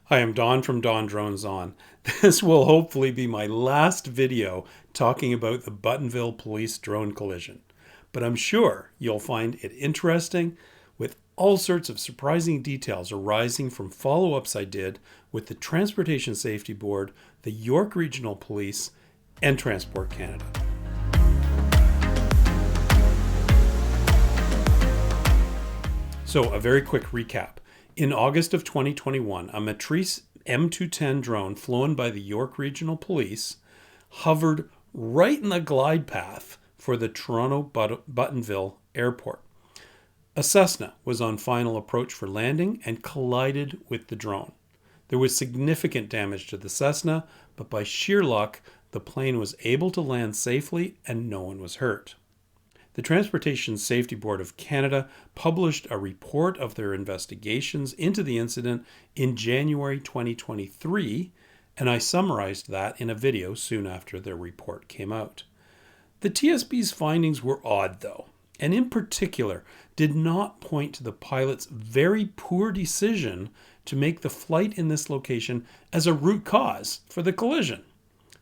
Hi, I'm Don from DonDronesOn. This will hopefully be my last video talking about the Buttonville police drone collision, but I'm sure you'll find it interesting with all sorts of surprising details arising from follow-ups I did with the Transportation Safety Board, the York Regional Police, and Transport Canada. So, a very quick recap. In August of 2021, a Matrice M210 drone flown by the York Regional Police hovered right in the glide path for the Toronto Buttonville Airport. A Cessna was on final approach for landing and collided with the drone. There was significant damage to the Cessna, but by sheer luck, the plane was able to land safely and no one was hurt. The Transportation Safety Board of Canada published a report of their investigations into the incident in January 2023, and I summarized that in a video soon after their report came out. The TSB's findings were odd, though, and in particular did not point to the pilot's very poor decision to make the flight in this location as a root cause for the collision.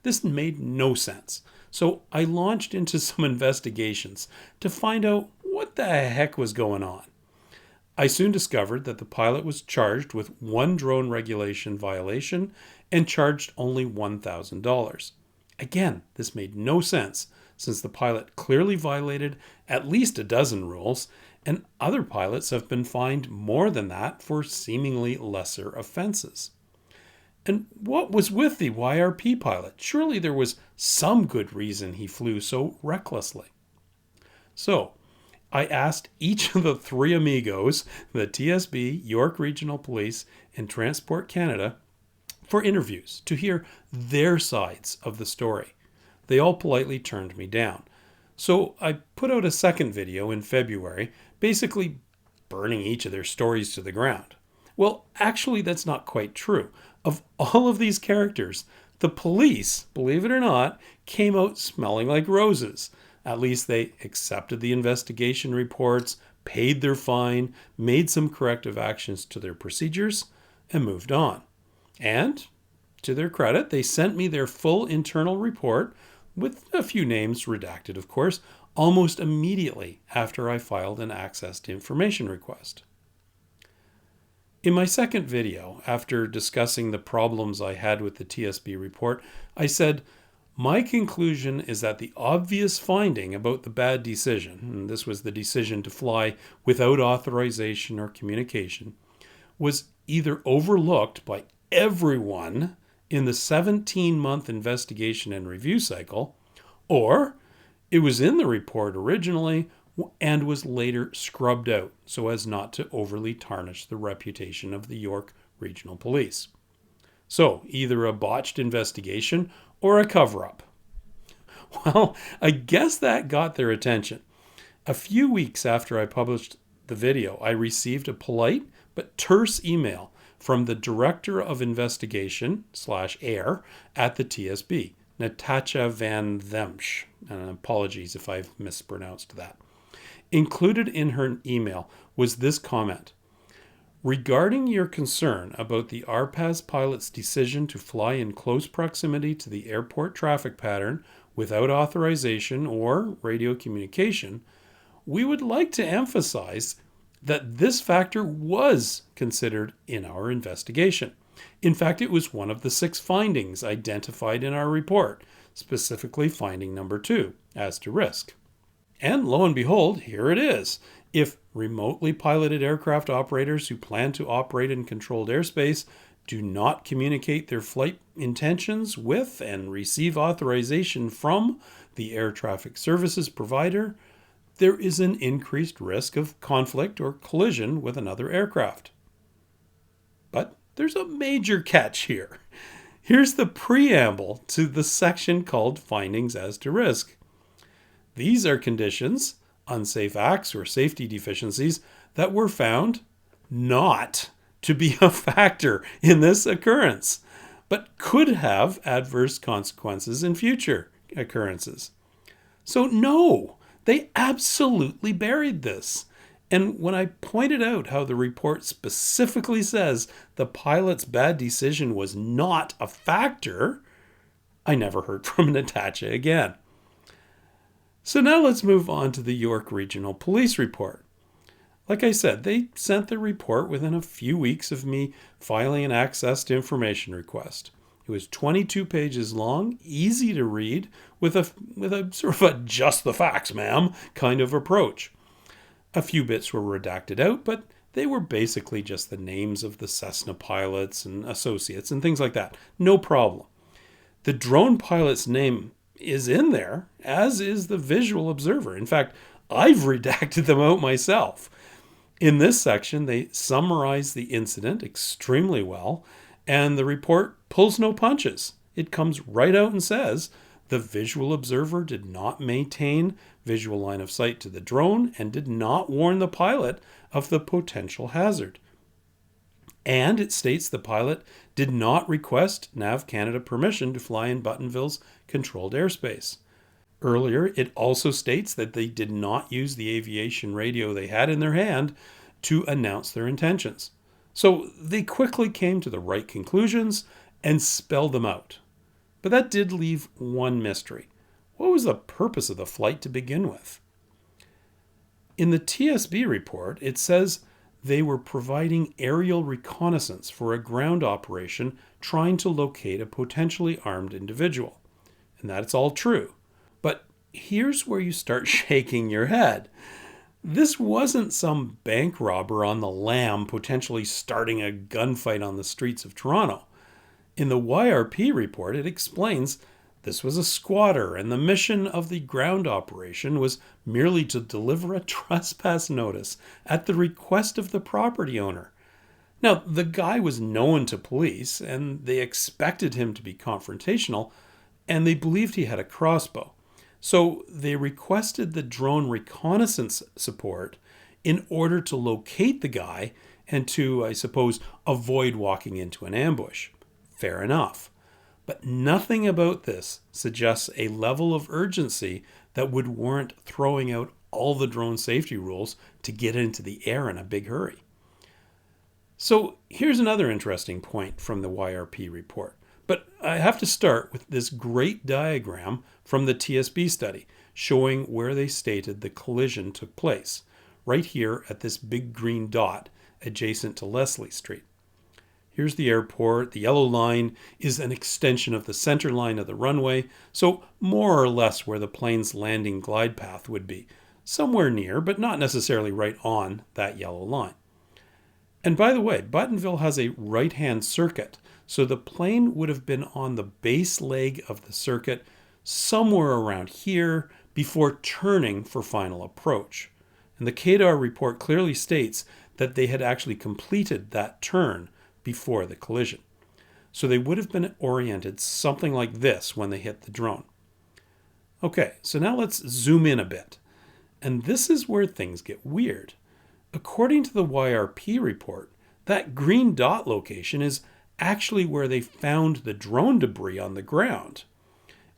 This made no sense. So I launched into some investigations to find out what the heck was going on. I soon discovered that the pilot was charged with one drone regulation violation and charged only $1,000. Again, this made no sense since the pilot clearly violated at least a dozen rules, and other pilots have been fined more than that for seemingly lesser offenses. And what was with the YRP pilot? Surely there was some good reason he flew so recklessly. So, I asked each of the three amigos, the TSB, York Regional Police, and Transport Canada, for interviews to hear their sides of the story. They all politely turned me down. So I put out a second video in February, basically burning each of their stories to the ground. Well, actually, that's not quite true. Of all of these characters, the police, believe it or not, came out smelling like roses. At least they accepted the investigation reports, paid their fine, made some corrective actions to their procedures, and moved on. And, to their credit, they sent me their full internal report, with a few names redacted, of course, almost immediately after I filed an access to information request. In my second video, after discussing the problems I had with the TSB report, I said, my conclusion is that the obvious finding about the bad decision, and this was the decision to fly without authorization or communication, was either overlooked by everyone in the 17-month investigation and review cycle, or it was in the report originally and was later scrubbed out so as not to overly tarnish the reputation of the York Regional Police. So, either a botched investigation or a cover-up. Well, I guess that got their attention. A few weeks after I published the video, I received a polite but terse email from the Director of Investigation /Air at the TSB, Natasha Van Themsch. And apologies if I've mispronounced that. Included in her email was this comment: regarding your concern about the RPAS pilot's decision to fly in close proximity to the airport traffic pattern without authorization or radio communication, we would like to emphasize that this factor was considered in our investigation. In fact, it was one of the 6 findings identified in our report, specifically finding number 2, as to risk. And lo and behold, here it is. If remotely piloted aircraft operators who plan to operate in controlled airspace do not communicate their flight intentions with and receive authorization from the air traffic services provider, there is an increased risk of conflict or collision with another aircraft. But there's a major catch here. Here's the preamble to the section called Findings as to Risk. These are conditions, unsafe acts, or safety deficiencies that were found not to be a factor in this occurrence, but could have adverse consequences in future occurrences. So no, they absolutely buried this. And when I pointed out how the report specifically says the pilot's bad decision was not a factor, I never heard from Natasha again. So now let's move on to the York Regional Police report. Like I said, they sent the report within a few weeks of me filing an access to information request. It was 22 pages long, easy to read, with a sort of a just the facts, ma'am, kind of approach. A few bits were redacted out, but they were basically just the names of the Cessna pilots and associates and things like that. No problem. The drone pilot's name is in there, as is the visual observer. In fact, I've redacted them out myself. In this section, they summarize the incident extremely well, and the report pulls no punches. It comes right out and says the visual observer did not maintain visual line of sight to the drone and did not warn the pilot of the potential hazard. And it states the pilot did not request NAV Canada permission to fly in Buttonville's controlled airspace. Earlier, it also states that they did not use the aviation radio they had in their hand to announce their intentions. So they quickly came to the right conclusions and spelled them out. But that did leave one mystery. What was the purpose of the flight to begin with? In the TSB report, it says they were providing aerial reconnaissance for a ground operation trying to locate a potentially armed individual. And that's all true. But here's where you start shaking your head. This wasn't some bank robber on the lam potentially starting a gunfight on the streets of Toronto. In the YRP report, it explains this was a squatter, and the mission of the ground operation was merely to deliver a trespass notice at the request of the property owner. Now, the guy was known to police, and they expected him to be confrontational, and they believed he had a crossbow. So they requested the drone reconnaissance support in order to locate the guy and to, I suppose, avoid walking into an ambush. Fair enough. But nothing about this suggests a level of urgency that would warrant throwing out all the drone safety rules to get into the air in a big hurry. So here's another interesting point from the YRP report. But I have to start with this great diagram from the TSB study showing where they stated the collision took place, right here at this big green dot adjacent to Leslie Street. Here's the airport. The yellow line is an extension of the center line of the runway, so more or less where the plane's landing glide path would be, somewhere near, but not necessarily right on that yellow line. And by the way, Buttonville has a right-hand circuit, so the plane would have been on the base leg of the circuit somewhere around here before turning for final approach. And the KDAR report clearly states that they had actually completed that turn before the collision. So they would have been oriented something like this when they hit the drone. Okay, so now let's zoom in a bit. And this is where things get weird. According to the YRP report, that green dot location is actually where they found the drone debris on the ground.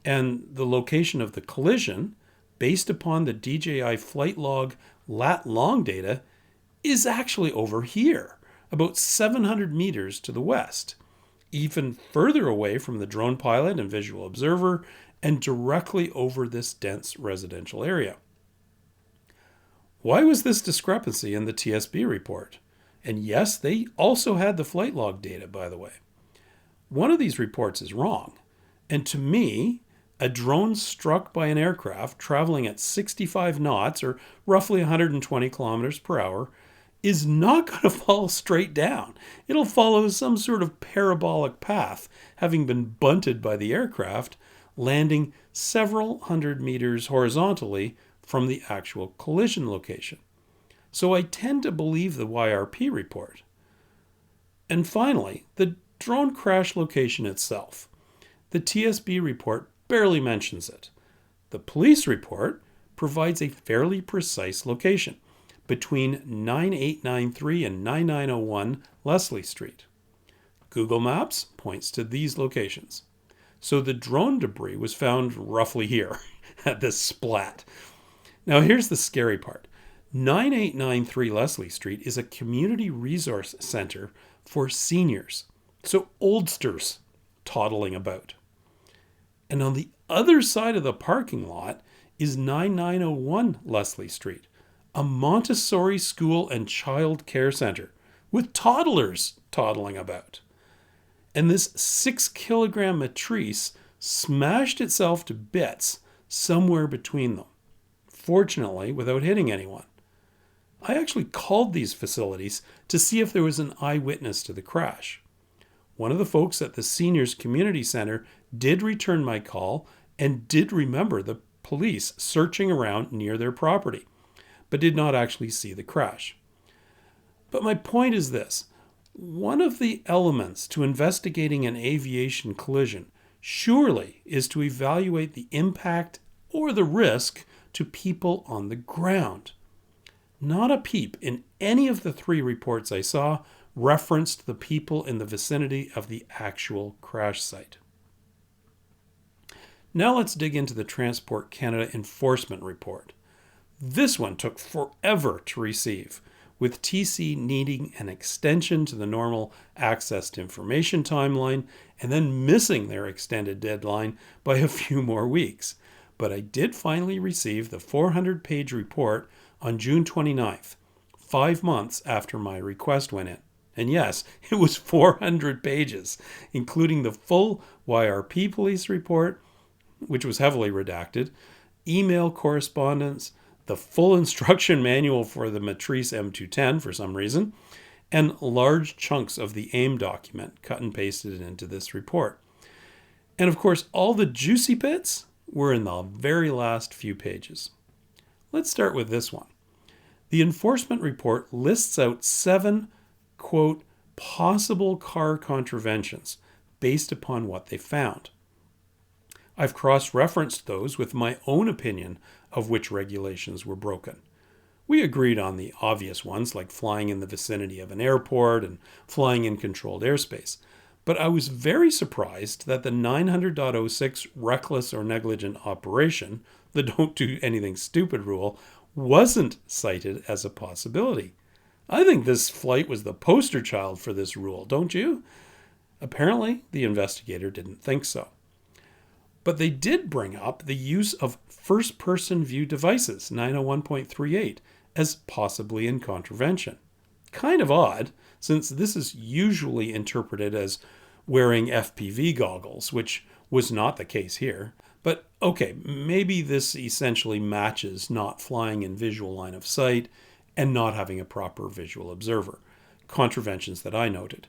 And the location of the collision, based upon the DJI flight log lat long data, is actually over here, about 700 meters to the west, even further away from the drone pilot and visual observer, and directly over this dense residential area. Why was this discrepancy in the TSB report? And yes, they also had the flight log data, by the way. One of these reports is wrong, and to me, a drone struck by an aircraft traveling at 65 knots, or roughly 120 kilometers per hour, is not going to fall straight down. It'll follow some sort of parabolic path, having been bunted by the aircraft, landing several hundred meters horizontally from the actual collision location. So I tend to believe the YRP report. And finally, the drone crash location itself. The TSB report barely mentions it. The police report provides a fairly precise location, between 9893 and 9901 Leslie Street. Google Maps points to these locations. So the drone debris was found roughly here at this splat. Now here's the scary part. 9893 Leslie Street is a community resource center for seniors, so oldsters toddling about. And on the other side of the parking lot is 9901 Leslie Street, a Montessori school and child care center with toddlers toddling about. And this 6-kilogram matrice smashed itself to bits somewhere between them, fortunately without hitting anyone. I actually called these facilities to see if there was an eyewitness to the crash. One of the folks at the Seniors Community Center did return my call and did remember the police searching around near their property, but did not actually see the crash. But my point is this: one of the elements to investigating an aviation collision surely is to evaluate the impact or the risk to people on the ground. Not a peep in any of the 3 reports I saw referenced the people in the vicinity of the actual crash site. Now let's dig into the Transport Canada Enforcement Report. This one took forever to receive, with TC needing an extension to the normal access to information timeline and then missing their extended deadline by a few more weeks. But I did finally receive the 400-page report on June 29th, 5 months after my request went in. And yes, it was 400 pages, including the full YRP police report, which was heavily redacted, email correspondence, the full instruction manual for the Matrice M210 for some reason, and large chunks of the AIM document cut and pasted into this report. And of course, all the juicy bits were in the very last few pages. Let's start with this one. The enforcement report lists out 7, quote, possible car contraventions based upon what they found. I've cross-referenced those with my own opinion of which regulations were broken. We agreed on the obvious ones, like flying in the vicinity of an airport and flying in controlled airspace. But I was very surprised that the 900.06 reckless or negligent operation, the don't do anything stupid rule, wasn't cited as a possibility. I think this flight was the poster child for this rule, don't you? Apparently, the investigator didn't think so. But they did bring up the use of first-person view devices, 901.38, as possibly in contravention. Kind of odd, since this is usually interpreted as wearing FPV goggles, which was not the case here. But okay, maybe this essentially matches not flying in visual line of sight and not having a proper visual observer, contraventions that I noted.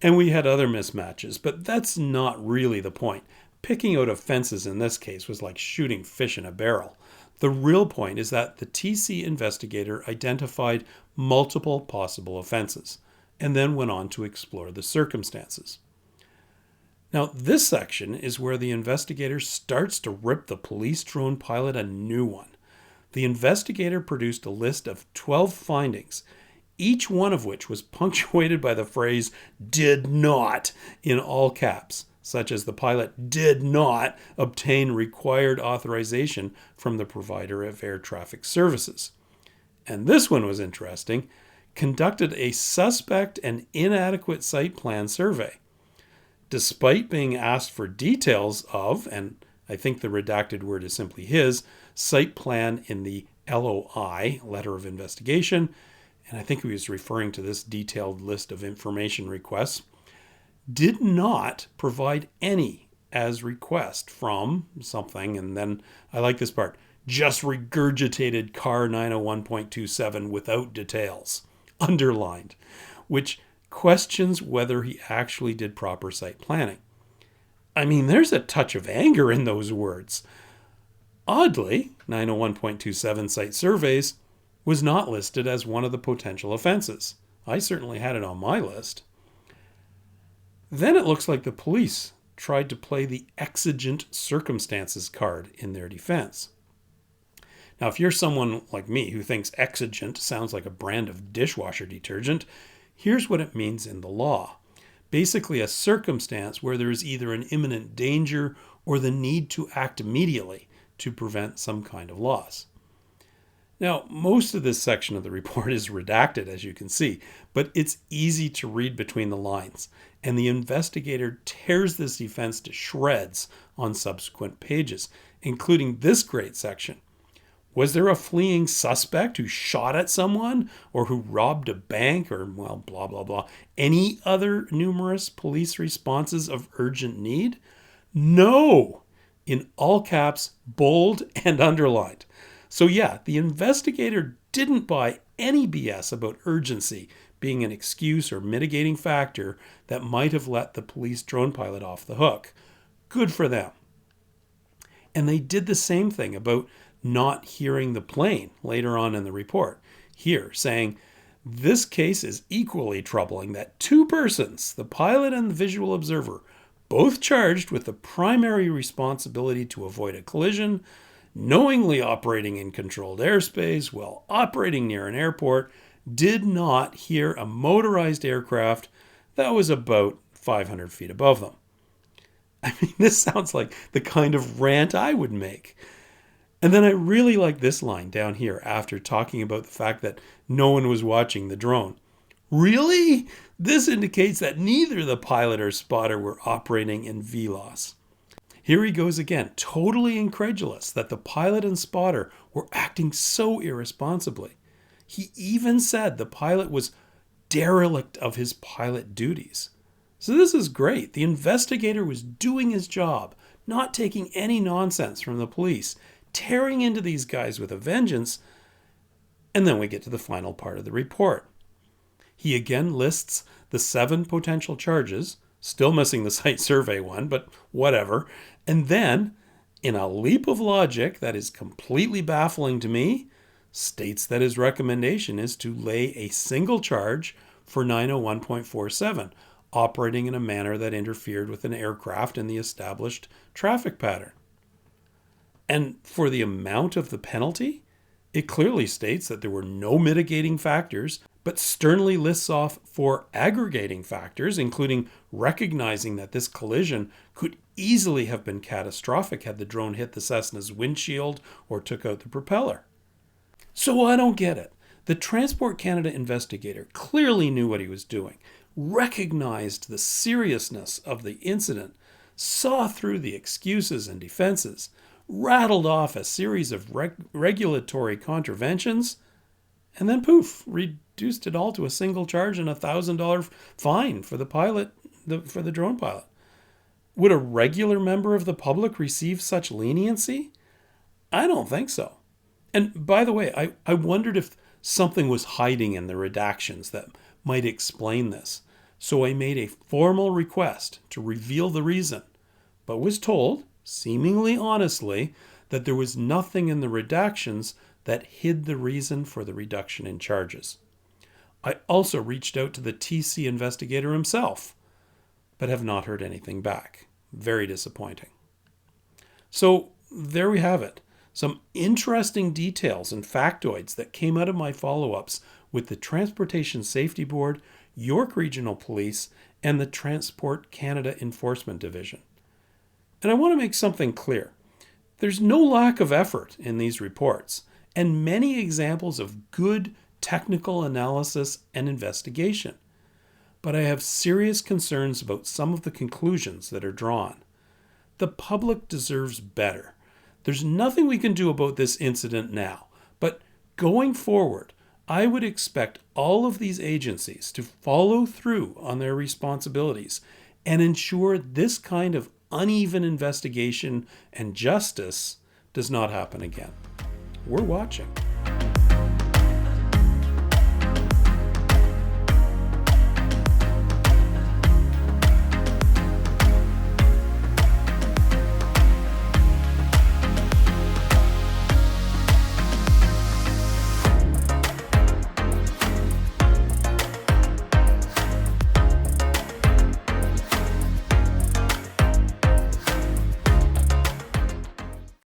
And we had other mismatches, but that's not really the point. Picking out offenses in this case was like shooting fish in a barrel. The real point is that the TC investigator identified multiple possible offenses and then went on to explore the circumstances. Now, this section is where the investigator starts to rip the police drone pilot a new one. The investigator produced a list of 12 findings, each one of which was punctuated by the phrase "did not" in all caps, such as the pilot did not obtain required authorization from the provider of air traffic services. And this one was interesting, conducted a suspect and inadequate site plan survey. Despite being asked for details of, and I think the redacted word is simply his, site plan in the LOI, Letter of Investigation, and I think he was referring to this detailed list of information requests, did not provide any as request from something, and then I like this part, just regurgitated CAR 901.27 without details, underlined, which questions whether he actually did proper site planning. I mean, there's a touch of anger in those words. Oddly, 901.27 site surveys was not listed as one of the potential offenses. I certainly had it on my list. Then it looks like the police tried to play the exigent circumstances card in their defense. Now, if you're someone like me who thinks exigent sounds like a brand of dishwasher detergent, here's what it means in the law. Basically, a circumstance where there is either an imminent danger or the need to act immediately to prevent some kind of loss. Now, most of this section of the report is redacted, as you can see, but it's easy to read between the lines, and the investigator tears this defense to shreds on subsequent pages, including this great section. Was there a fleeing suspect who shot at someone or who robbed a bank or, well, blah, blah, blah? Any other numerous police responses of urgent need? No! In all caps, bold and underlined. So yeah, the investigator didn't buy any BS about urgency being an excuse or mitigating factor that might have let the police drone pilot off the hook. Good for them. And they did the same thing about not hearing the plane later on in the report. Here, saying, this case is equally troubling that two persons, the pilot and the visual observer, both charged with the primary responsibility to avoid a collision, knowingly operating in controlled airspace while operating near an airport, did not hear a motorized aircraft that was about 500 feet above them. I mean, this sounds like the kind of rant I would make. And then I really like this line down here after talking about the fact that no one was watching the drone. Really? This indicates that neither the pilot or spotter were operating in VLOS. Here he goes again, totally incredulous that the pilot and spotter were acting so irresponsibly. He even said the pilot was derelict of his pilot duties. So this is great. The investigator was doing his job, not taking any nonsense from the police, tearing into these guys with a vengeance, and then we get to the final part of the report. He again lists the 7 potential charges, still missing the site survey one, but whatever. And then, in a leap of logic that is completely baffling to me, states that his recommendation is to lay a single charge for 901.47, operating in a manner that interfered with an aircraft in the established traffic pattern. And for the amount of the penalty, it clearly states that there were no mitigating factors, but sternly lists off 4 aggregating factors, including recognizing that this collision could easily have been catastrophic had the drone hit the Cessna's windshield or took out the propeller. So I don't get it. The Transport Canada investigator clearly knew what he was doing, recognized the seriousness of the incident, saw through the excuses and defenses, rattled off a series of regulatory contraventions, and then poof, reduced it all to a single charge and a $1,000 fine for the pilot, for the drone pilot. Would a regular member of the public receive such leniency? I don't think so. And by the way, I wondered if something was hiding in the redactions that might explain this. So I made a formal request to reveal the reason, but was told, seemingly honestly, that there was nothing in the redactions that hid the reason for the reduction in charges. I also reached out to the TC investigator himself, but have not heard anything back. Very disappointing. So there we have it. Some interesting details and factoids that came out of my follow-ups with the Transportation Safety Board, York Regional Police, and the Transport Canada Enforcement Division. And I want to make something clear. There's no lack of effort in these reports, and many examples of good technical analysis and investigation. But I have serious concerns about some of the conclusions that are drawn. The public deserves better. There's nothing we can do about this incident now, but going forward, I would expect all of these agencies to follow through on their responsibilities and ensure this kind of uneven investigation and justice does not happen again. We're watching.